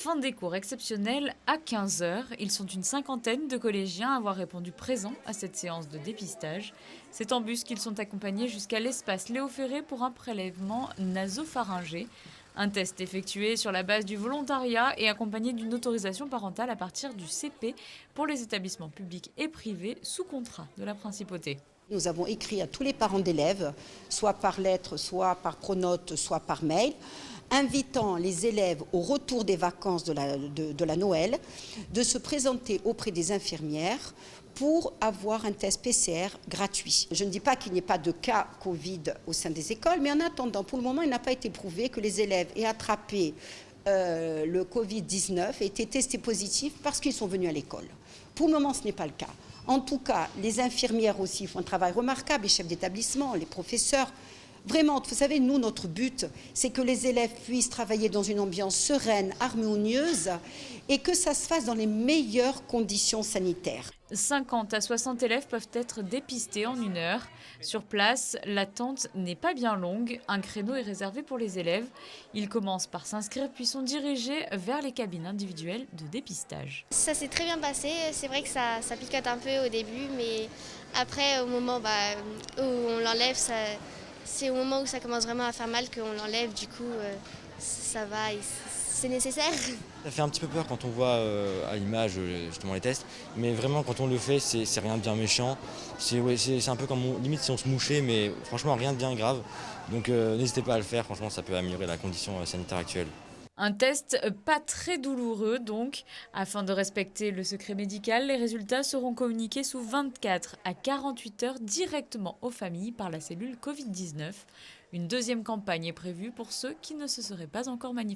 Fin des cours exceptionnels à 15 heures. Ils sont une cinquantaine de collégiens à avoir répondu présents à cette séance de dépistage. C'est en bus qu'ils sont accompagnés jusqu'à l'espace Léo Ferré pour un prélèvement nasopharyngé. Un test effectué sur la base du volontariat et accompagné d'une autorisation parentale à partir du CP pour les établissements publics et privés sous contrat de la principauté. Nous avons écrit à tous les parents d'élèves, soit par lettre, soit par pronote, soit par mail, invitant les élèves au retour des vacances de la Noël, de se présenter auprès des infirmières pour avoir un test PCR gratuit. Je ne dis pas qu'il n'y ait pas de cas Covid au sein des écoles, mais en attendant, pour le moment, il n'a pas été prouvé que les élèves aient attrapé le Covid-19 et été testés positifs parce qu'ils sont venus à l'école. Pour le moment, ce n'est pas le cas. En tout cas, les infirmières aussi font un travail remarquable, les chefs d'établissement, les professeurs. Vraiment, vous savez, nous, notre but, c'est que les élèves puissent travailler dans une ambiance sereine, harmonieuse, et que ça se fasse dans les meilleures conditions sanitaires. 50 à 60 élèves peuvent être dépistés en 1 heure. Sur place, l'attente n'est pas bien longue. Un créneau est réservé pour les élèves. Ils commencent par s'inscrire puis sont dirigés vers les cabines individuelles de dépistage. Ça s'est très bien passé. C'est vrai que ça picote un peu au début, mais après, au moment où on l'enlève, c'est au moment où ça commence vraiment à faire mal qu'on l'enlève. Du coup, ça va, c'est nécessaire. Ça fait un petit peu peur quand on voit à l'image justement les tests, mais vraiment quand on le fait, c'est rien de bien méchant. C'est un peu comme limite si on se mouchait, mais franchement rien de bien grave. Donc n'hésitez pas à le faire, franchement ça peut améliorer la condition sanitaire actuelle. Un test pas très douloureux donc. Afin de respecter le secret médical, les résultats seront communiqués sous 24 à 48 heures directement aux familles par la cellule Covid-19. Une deuxième campagne est prévue pour ceux qui ne se seraient pas encore manifestés.